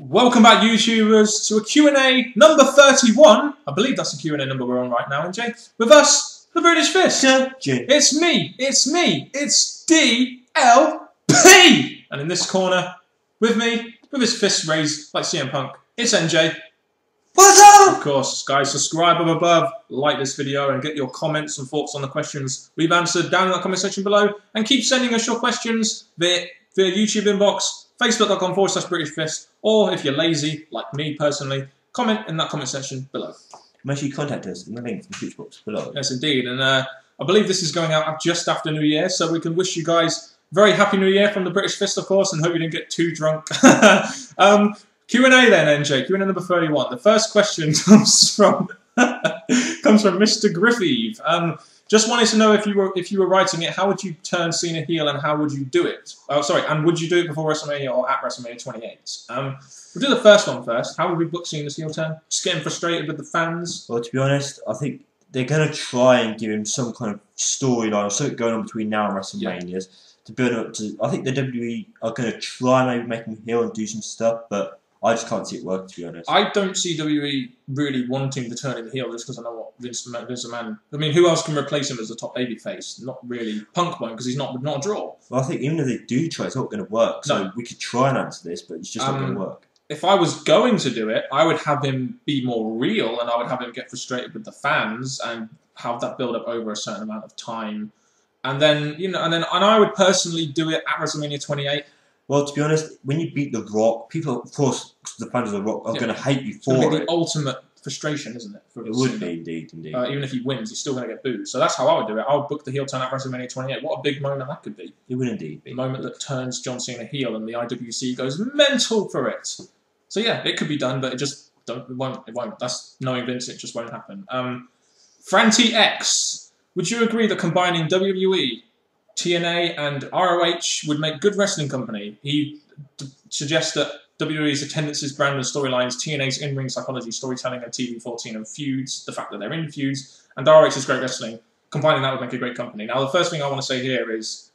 Welcome back, YouTubers, to a Q&A number 31. I believe that's the Q&A number we're on right now, NJ. With us, the British Fist. It's me, it's DLP! And in this corner, with me, with his fists raised like CM Punk, it's NJ. What's up? Of course, guys, subscribe up above, like this video, and get your comments and thoughts on the questions we've answered down in the comment section below. And keep sending us your questions via YouTube inbox, facebook.com/British Fist, or if you're lazy, like me personally, comment in that comment section below. Make sure you contact us in the link in the description box below. Yes, indeed. And I believe this is going out just after New Year, so we can wish you guys very happy New Year from the British Fist, of course, and hope you didn't get too drunk. Q&A then, NJ. Q&A number 31. The first question comes from Mr. Griffey. Just wanted to know if you were writing it, how would you turn Cena heel and how would you do it? Oh, sorry, and would you do it before WrestleMania or at WrestleMania 28? We'll do the first one first. How would we book Cena's heel turn? Just getting frustrated with the fans? Well, to be honest, I think they're going to try and give him some kind of storyline or something going on between now and WrestleManias to build up to. I think the WWE are going to try and maybe make him heel and do some stuff, but I just can't see it work, to be honest. I don't see WWE really wanting to turn him heel just because I know what Vince McMahon. I mean, who else can replace him as a top babyface? Not really. Punk won't because he's not a draw. Well, I think even if they do try, it's not going to work. So we could try and answer this, but it's just not going to work. If I was going to do it, I would have him be more real, and I would have him get frustrated with the fans and have that build up over a certain amount of time, and then and I would personally do it at WrestleMania 28. Well, to be honest, when you beat The Rock, people, of course, the fans of The Rock are going to hate you for it. It's going to be the ultimate frustration, isn't it? It would be, indeed. Even if he wins, he's still going to get booed. So that's how I would do it. I would book the heel turn at WrestleMania 28. What a big moment that could be. It would indeed be. The moment that turns John Cena heel and the IWC goes mental for it. So yeah, it could be done, but it won't. That's knowing Vince, it just won't happen. Franti X, would you agree that combining WWE, TNA and ROH would make good wrestling company? He suggests that WWE's attendances, brand and storylines, TNA's in-ring psychology, storytelling and TV-14 and feuds, the fact that they're in feuds, and ROH's great wrestling, combining that would make a great company. Now, the first thing I want to say here is,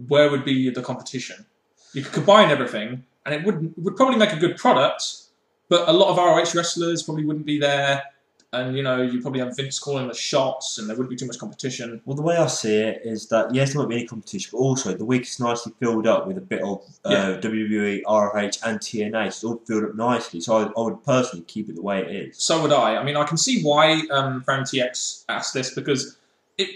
where would be the competition? You could combine everything, and it would probably make a good product, but a lot of ROH wrestlers probably wouldn't be there. And, you probably have Vince calling the shots, and there wouldn't be too much competition. Well, the way I see it is that, yes, there won't be any competition, but also the week is nicely filled up with a bit of WWE, ROH, and TNA. It's all filled up nicely, so I would personally keep it the way it is. So would I. I mean, I can see why Fran TX asked this, because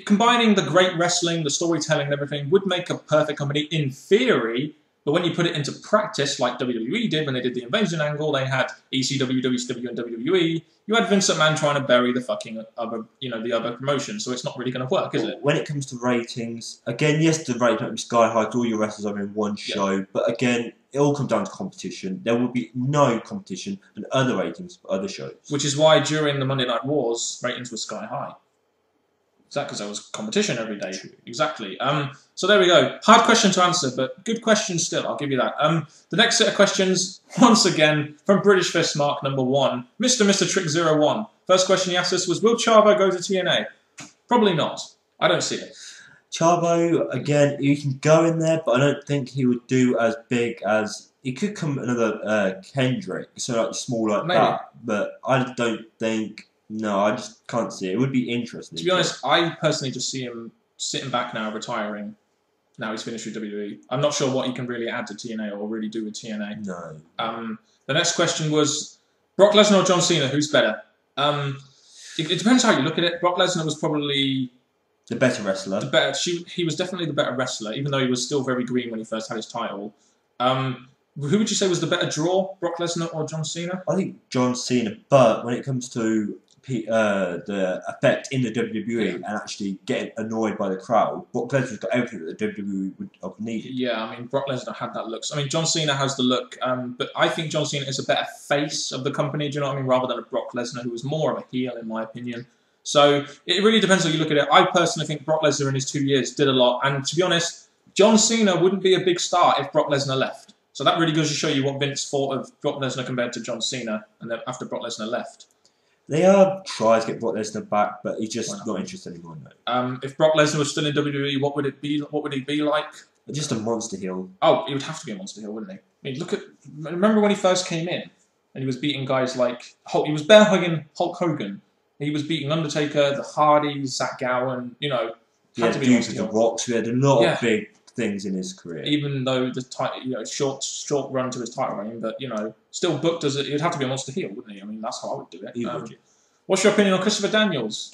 combining the great wrestling, the storytelling, and everything would make a perfect company in theory. But when you put it into practice, like WWE did when they did the Invasion angle, they had ECW, WCW, and WWE. You had Vince McMahon trying to bury the fucking other, the other promotion. So it's not really going to work, is it? When it comes to ratings, again, yes, the ratings might be sky high. All your wrestlers are in one show, but again, it all comes down to competition. There will be no competition and other ratings for other shows. Which is why during the Monday Night Wars, ratings were sky high. Is that because there was competition every day? True. Exactly. So there we go. Hard question to answer, but good question still. I'll give you that. The next set of questions, once again, from British Fist Mark number 1, Mr. Trick 01. First question he asked us was, will Chavo go to TNA? Probably not. I don't see it. Chavo, again, he can go in there, but I don't think he would do as big as... He could come another Kendrick, so like small like that, but I don't think... No, I just can't see it. It would be interesting. To be honest, I personally just see him sitting back now, retiring. Now he's finished with WWE. I'm not sure what he can really add to TNA or really do with TNA. No. The next question was, Brock Lesnar or John Cena, who's better? It depends how you look at it. Brock Lesnar was probably... the better wrestler. He was definitely the better wrestler, even though he was still very green when he first had his title. Who would you say was the better draw, Brock Lesnar or John Cena? I think John Cena, but when it comes to the effect in the WWE and actually getting annoyed by the crowd, Brock Lesnar's got everything that the WWE would have needed. Yeah, I mean, Brock Lesnar had that look. I mean, John Cena has the look, but I think John Cena is a better face of the company, do you know what I mean, rather than a Brock Lesnar, who was more of a heel, in my opinion. So it really depends how you look at it. I personally think Brock Lesnar in his 2 years did a lot, and to be honest, John Cena wouldn't be a big star if Brock Lesnar left. So that really goes to show you what Vince thought of Brock Lesnar compared to John Cena, and then after Brock Lesnar left. They are trying to get Brock Lesnar back, but he's just not interested anymore. No. If Brock Lesnar was still in WWE, what would it be? What would he be like? Just a monster heel. Oh, he would have to be a monster heel, wouldn't he? I mean, remember when he first came in? and he was beating guys like Hulk. He was bear hugging Hulk Hogan. He was beating Undertaker, the Hardys, Zach Gowen. You know, had to be dudes with the Rocks. We had a lot of big things in his career. Even though the short run to his title reign, but still booked as it'd have to be a monster heel, wouldn't he? I mean, that's how I would do it. What's your opinion on Christopher Daniels?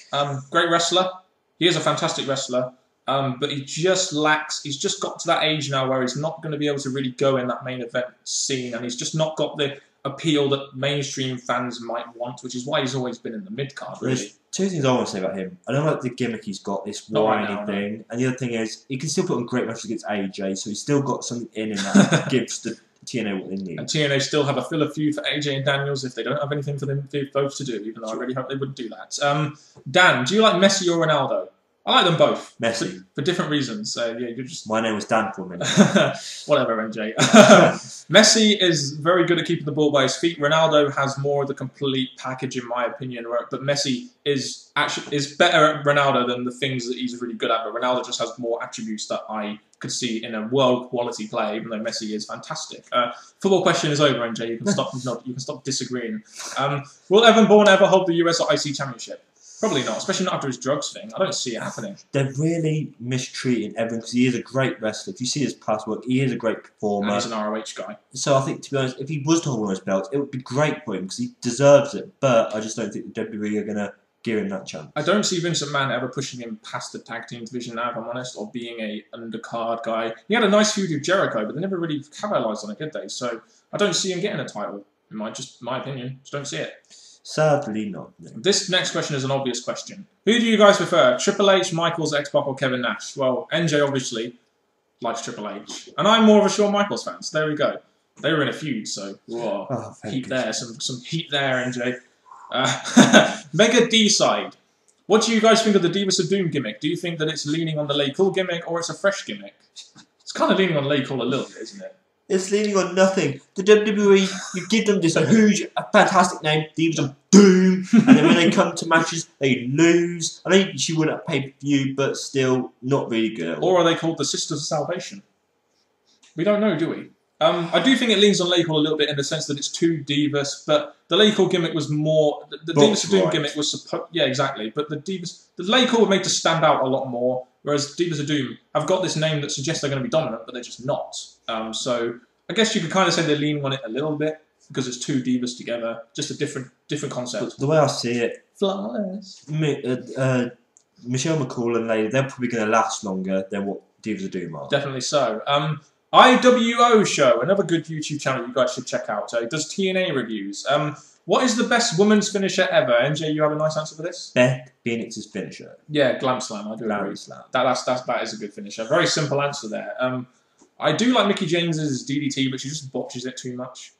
Great wrestler. He is a fantastic wrestler. But he just lacks. He's just got to that age now where he's not going to be able to really go in that main event scene, and he's just not got the appeal that mainstream fans might want, which is why he's always been in the mid card. Really. There's two things I want to say about him. I don't like the gimmick he's got, this whiny thing, and the other thing is he can still put on great matches against AJ, so he's still got something in him that gives the TNA what they need. And TNA still have a filler feud for AJ and Daniels if they don't have anything for them both to do, even though I really hope they wouldn't do that. Dan, do you like Messi or Ronaldo? I like them both. Messi. For different reasons. So, yeah, you're just... My name was Dan for a minute. Whatever, MJ. Messi is very good at keeping the ball by his feet. Ronaldo has more of the complete package, in my opinion. But Messi is better at Ronaldo than the things that he's really good at. But Ronaldo just has more attributes that I could see in a world-quality player, even though Messi is fantastic. Football question is over, MJ. You can stop. You can stop disagreeing. Will Evan Bourne ever hold the US or IC championship? Probably not, especially not after his drugs thing. I don't see it happening. They're really mistreating Evan because he is a great wrestler. If you see his past work, he is a great performer. And he's an ROH guy. So I think, to be honest, if he was to hold one of those belts, it would be great for him because he deserves it. But I just don't think the WWE are going to give him that chance. I don't see Vince McMahon ever pushing him past the tag team division now, if I'm honest, or being a undercard guy. He had a nice feud with Jericho, but they never really capitalised on it, did they? So I don't see him getting a title. In my opinion, just don't see it. Sadly not. No. This next question is an obvious question. Who do you guys prefer? Triple H, Michaels, X-Pac, or Kevin Nash? Well, NJ obviously likes Triple H. And I'm more of a Shawn Michaels fan, so there we go. They were in a feud, so heat there. Some heat there, NJ. Mega D-side. What do you guys think of the Divas of Doom gimmick? Do you think that it's leaning on the Lay Cool gimmick, or it's a fresh gimmick? It's kind of leaning on Lay Cool a little bit, isn't it? It's leaning on nothing. The WWE, you give them this huge, fantastic name, Divas of Doom, and then when they come to matches, they lose. I know she wouldn't pay-per-view, but still not really good. Or are they called the Sisters of Salvation? We don't know, do we? I do think it leans on Lay Cool a little bit in the sense that it's too Divas, but the Lay Cool gimmick was more... The Divas of Doom gimmick was supposed... Yeah, exactly. But the Lay Cool were made to stand out a lot more, whereas Divas of Doom have got this name that suggests they're going to be dominant, but they're just not. So I guess you could kind of say they're leaning on it a little bit because it's two divas together, just a different concept. The way I see it, flawless. Michelle McCool and Lady, they're probably going to last longer than what Divas of Doom are. Definitely so. IWO Show, another good YouTube channel you guys should check out. It does TNA reviews. What is the best women's finisher ever? MJ, you have a nice answer for this? Beth Phoenix's finisher. Yeah, Glam Slam. I do agree. Slam. That is a good finisher. Very simple answer there. I do like Mickie James's DDT, but she just botches it too much.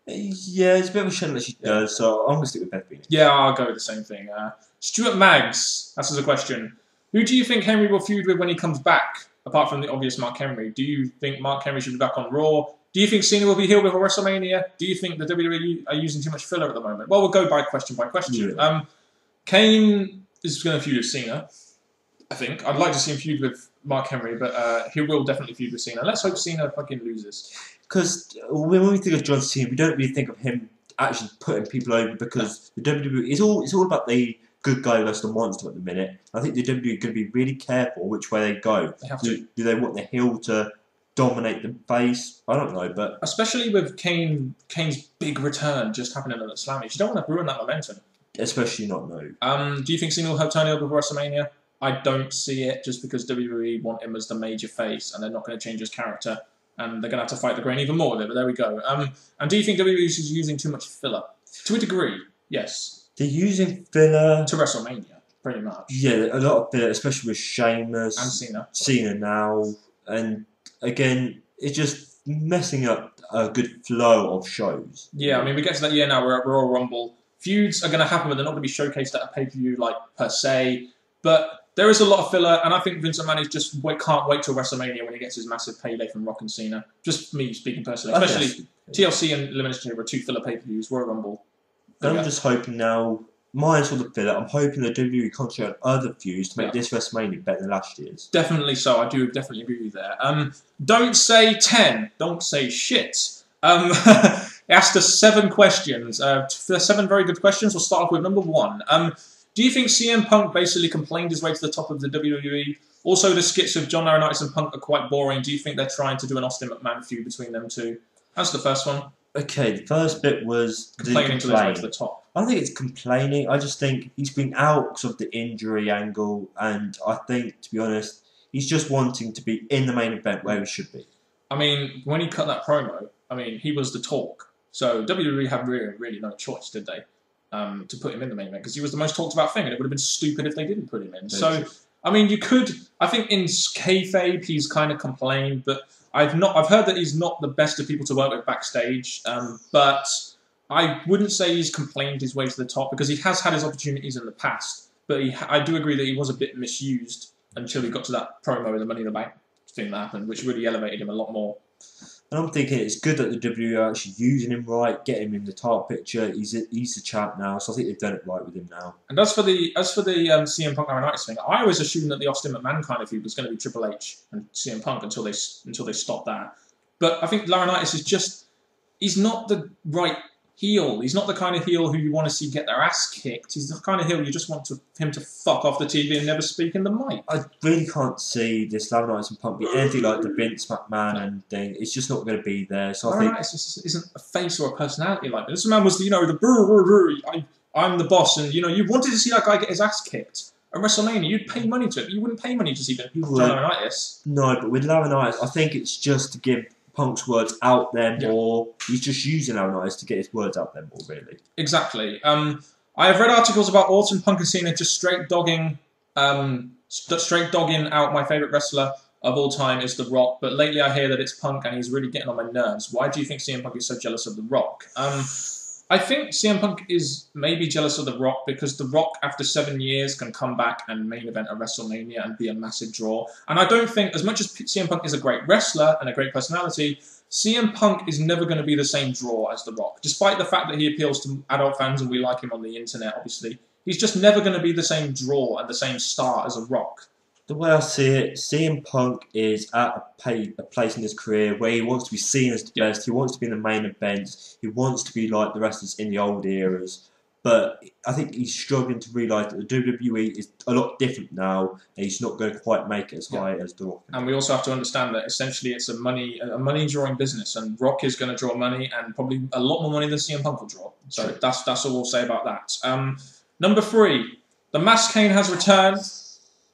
Yeah, it's a bit of a shame that she does, so I'm going to stick with Beth Phoenix. Yeah, I'll go with the same thing. Stuart Maggs asks us a question. Who do you think Henry will feud with when he comes back, apart from the obvious Mark Henry? Do you think Mark Henry should be back on Raw? Do you think Cena will be healed with a WrestleMania? Do you think the WWE are using too much filler at the moment? Well, we'll go by question. Yeah. Kane is going to feud with Cena, I think. I'd like to see him feud with Mark Henry, but he will definitely feud with Cena. Let's hope Cena fucking loses. Because when we think of John Cena, we don't really think of him actually putting people over because the WWE is all about the good guy versus the monster at the minute. I think the WWE are going to be really careful which way they go. They have to. Do they want the heel to dominate the face? I don't know, but especially with Kane's big return just happening at the Slammies, you don't want to ruin that momentum. Especially not no. Do you think Cena will have turn heel before WrestleMania? I don't see it, just because WWE want him as the major face, and they're not going to change his character, and they're going to have to fight the grain even more with it. But there we go. And do you think WWE is using too much filler? To a degree, yes. They're using filler to WrestleMania, pretty much. Yeah, a lot of filler, especially with Sheamus and Cena. Cena now, and again, it's just messing up a good flow of shows. Yeah, I mean, we get to that year now. We're at Royal Rumble. Feuds are going to happen, but they're not going to be showcased at a pay-per-view like per se. But there is a lot of filler, and I think Vince McMahon can't wait till WrestleMania when he gets his massive payday from Rock and Cena. Just me speaking personally. Especially TLC and Elimination Chamber are two filler pay-per-views, Royal Rumble. I'm just hoping now, minus all the filler, I'm hoping the WWE concentrate on other feuds to make this WrestleMania better than last year's. Definitely so, I do definitely agree with you there. Don't say 10, don't say shit. It asked us 7 questions. For 7 very good questions, we'll start off with number 1. Do you think CM Punk basically complained his way to the top of the WWE? Also, the skits of John Laurinaitis and Punk are quite boring. Do you think they're trying to do an Austin McMahon feud between them two? That's the first one. Okay, the first bit was complaining to his way to the top. I think it's complaining. I just think he's been out because of the injury angle, and I think, to be honest, he's just wanting to be in the main event where he should be. I mean, when he cut that promo, I mean, he was the talk. So WWE had really no choice, did they, to put him in the main event? Because he was the most talked about thing, and it would have been stupid if they didn't put him in. So, I mean, you could... I think in kayfabe, he's kind of complained, but I've heard that he's not the best of people to work with backstage, but I wouldn't say he's complained his way to the top, because he has had his opportunities in the past, but I do agree that he was a bit misused until he got to that promo with the Money in the Bank thing that happened, which really elevated him a lot more. And I'm thinking it's good that the WWE are actually using him right, getting him in the title picture. He's the champ now, so I think they've done it right with him now. And as for the CM Punk Laurinaitis thing, I always assumed that the Austin McMahon kind of feud was going to be Triple H and CM Punk until they stopped that. But I think Laurinaitis is he's not the right heel. He's not the kind of heel who you want to see get their ass kicked. He's the kind of heel you just want him to fuck off the TV and never speak in the mic. I really can't see this Laurinaitis and Punk be anything like the Vince McMahon and thing. It's just not going to be there. So I think Laurinaitis isn't a face or a personality like that. This man was the I'm the boss, and you wanted to see that guy get his ass kicked at WrestleMania. You'd pay money to it. You wouldn't pay money to see John Laurinaitis. No, but with Laurinaitis, I think it's just to give Punk's words out there more. Yeah. He's just using Laurinaitis to get his words out there more, really. Exactly. I have read articles about Orton, Punk and Cena just straight dogging out my favourite wrestler of all time is The Rock, but lately I hear that it's Punk and he's really getting on my nerves. Why do you think CM Punk is so jealous of The Rock? I think CM Punk is maybe jealous of The Rock because The Rock, after 7 years, can come back and main event a WrestleMania and be a massive draw. And I don't think, as much as CM Punk is a great wrestler and a great personality, CM Punk is never going to be the same draw as The Rock. Despite the fact that he appeals to adult fans and we like him on the internet, obviously, he's just never going to be the same draw and the same star as a Rock. The way I see it, CM Punk is at a place in his career where he wants to be seen as the best. He wants to be in the main events. He wants to be like the wrestlers in the old eras. But I think he's struggling to realise that the WWE is a lot different now, and he's not going to quite make it as high as The Rock. And we also have to understand that essentially it's a money drawing business, and Rock is going to draw money, and probably a lot more money than CM Punk will draw. So that's all we'll say about that. Number 3, the masked Kane has returned.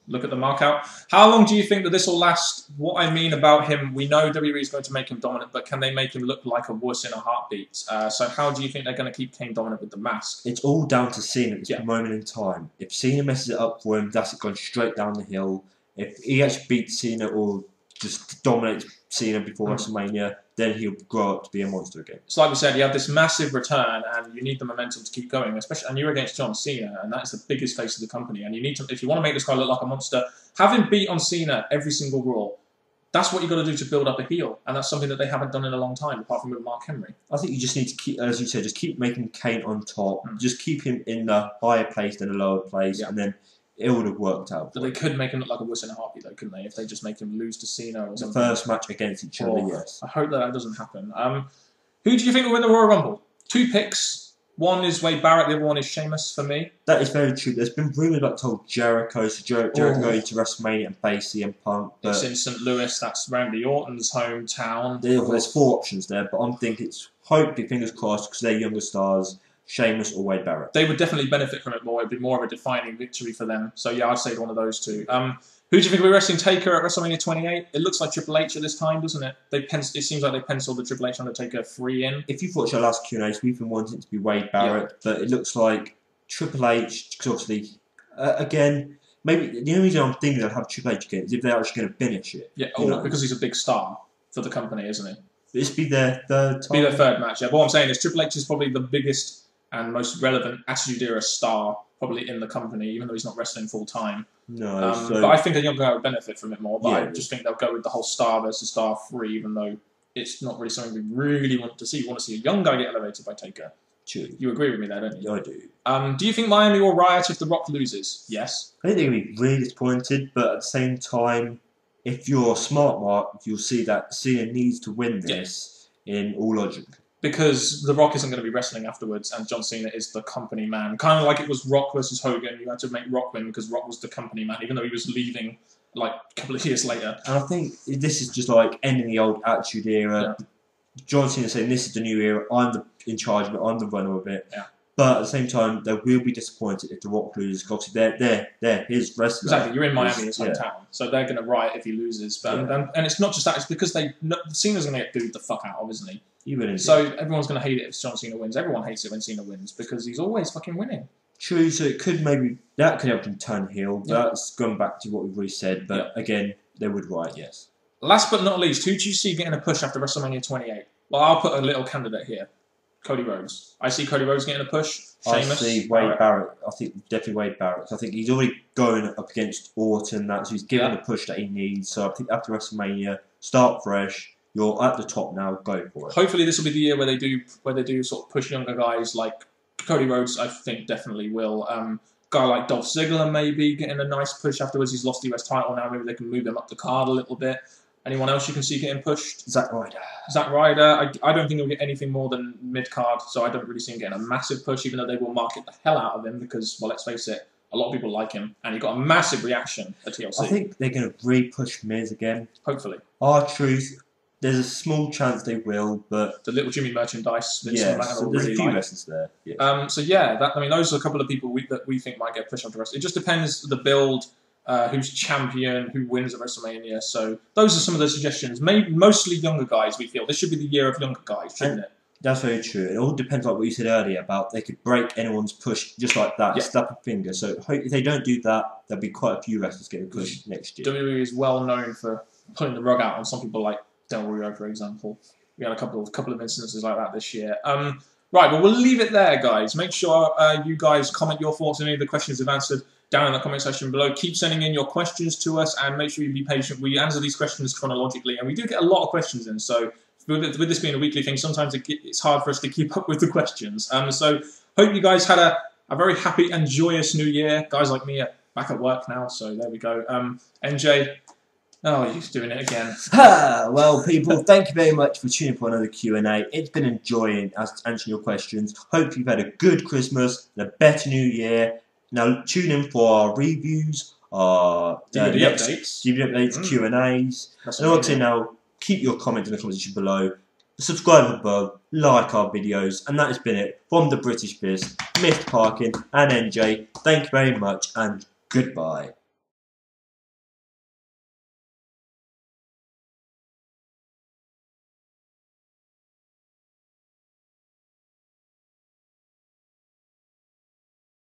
Look at the mark out. How long do you think that this will last? What I mean about him, we know WWE is going to make him dominant, but can they make him look like a wuss in a heartbeat? So how do you think they're going to keep Kane dominant with the mask? It's all down to Cena at this moment in time. If Cena messes it up for him, that's it going straight down the hill. If he actually beats Cena or just dominates Cena before WrestleMania, then he'll grow up to be a monster again. So like we said, you have this massive return and you need the momentum to keep going, especially, and you're against John Cena, and that's the biggest face of the company, and you need to, if you want to make this guy look like a monster, have him beat on Cena every single Raw. That's what you've got to do to build up a heel, and that's something that they haven't done in a long time, apart from with Mark Henry. I think you just need to keep, as you said, just keep making Kane on top, just keep him in the higher place than the lower place, and then it would have worked out. But they could make him look like a wuss in a heartbeat, though, couldn't they? If they just make him lose to Cena or something. The first match against each other, yes. I hope that doesn't happen. Who do you think will win the Royal Rumble? 2 picks. One is Wade Barrett, the other one is Sheamus for me. That is very true. There's been rumours about told Jericho, so Jericho going to WrestleMania and face CM Punk. But it's in St. Louis, that's Randy Orton's hometown. There's 4 options there, but I'm thinking it's hopefully, fingers crossed, because they're younger stars, Sheamus or Wade Barrett. They would definitely benefit from it more. It'd be more of a defining victory for them. So yeah, I'd say one of those 2. Who do you think will be wrestling Taker at WrestleMania 28? It looks like Triple H at this time, doesn't it? It seems like they penciled the Triple H Undertaker 3 in. If you've watched our last Q&As, we've been wanting it to be Wade Barrett, but it looks like Triple H, because obviously, again, maybe the only reason I'm thinking they'll have Triple H again is if they're actually going to finish it. Yeah, because he's a big star for the company, isn't he? This be their third time? Be their 3rd match, yeah. But what I'm saying is Triple H is probably the biggest and most relevant Attitude Era star probably in the company, even though he's not wrestling full time. No, but I think a young guy would benefit from it more. But I just think they'll go with the whole star versus star 3, even though it's not really something we really want to see. We want to see a young guy get elevated by Taker. True. You agree with me there, don't you? I do. Do you think Miami will riot if The Rock loses? Yes. I think they're going to be really disappointed, but at the same time, if you're smart, Mark, you'll see that Cena needs to win this in all logic. because The Rock isn't going to be wrestling afterwards, and John Cena is the company man. Kind of like it was Rock versus Hogan. You had to make Rock win because Rock was the company man, even though he was leaving like a couple of years later. And I think this is just like ending the old Attitude Era. Yeah. John Cena saying this is the new era. I'm in charge of it. I'm the runner of it. Yeah. But at the same time, they will be disappointed if The Rock loses. Because they're his wrestler. Exactly. You're in Miami, his hometown, so they're going to riot if he loses. But and it's not just that; it's because Cena's going to get booed the fuck out of, isn't he? So everyone's going to hate it if John Cena wins. Everyone hates it when Cena wins because he's always fucking winning. True, so it could that could help him turn heel. That's going back to what we've already said, but again, they would riot, yes. Last but not least, who do you see getting a push after WrestleMania 28? Well, I'll put a little candidate here. Cody Rhodes. I see Cody Rhodes getting a push. Sheamus. I see Wade Barrett. I think definitely Wade Barrett. I think he's already going up against Orton, so he's given the push that he needs. So I think after WrestleMania, start fresh. You're at the top now. Go for it. Hopefully, this will be the year where they do sort of push younger guys like Cody Rhodes. I think definitely will. Guy like Dolph Ziggler maybe getting a nice push afterwards. He's lost the US title now. Maybe they can move him up the card a little bit. Anyone else you can see getting pushed? Zack Ryder. Zack Ryder. I don't think he'll get anything more than mid card, so I don't really see him getting a massive push. Even though they will market the hell out of him because, well, let's face it, a lot of people like him, and he got a massive reaction at TLC. I think they're going to re-push Miz again. Hopefully. R-Truth. There's a small chance they will, but the little Jimmy merchandise. So there's a few wrestlers there. Yeah. So yeah, those are a couple of people that we think might get pushed onto wrestling. It just depends the build, who's champion, who wins at WrestleMania. So those are some of the suggestions. Mostly younger guys. We feel this should be the year of younger guys, shouldn't it? That's very true. It all depends, like what you said earlier about they could break anyone's push just like that, snap a finger. So if they don't do that, there'll be quite a few wrestlers getting pushed next year. WWE is well known for pulling the rug out on some people like Del Rio, for example. We had a couple of instances like that this year. Right, well, we'll leave it there, guys. Make sure you guys comment your thoughts on any of the questions we've answered down in the comment section below. Keep sending in your questions to us, and make sure you be patient. We answer these questions chronologically, and we do get a lot of questions in. So with this being a weekly thing, sometimes it's hard for us to keep up with the questions. So hope you guys had a very happy and joyous new year. Guys like me are back at work now, so there we go. NJ... Oh, he's doing it again. Well, people, thank you very much for tuning in for another Q&A. It's been enjoying answering your questions. Hope you've had a good Christmas and a better New Year. Now, tune in for our reviews, our DVD updates, Q&As. And also now, keep your comments in the comment section below. Subscribe above, like our videos. And that has been it from the British Biz, Mr. Parkin and NJ. Thank you very much and goodbye.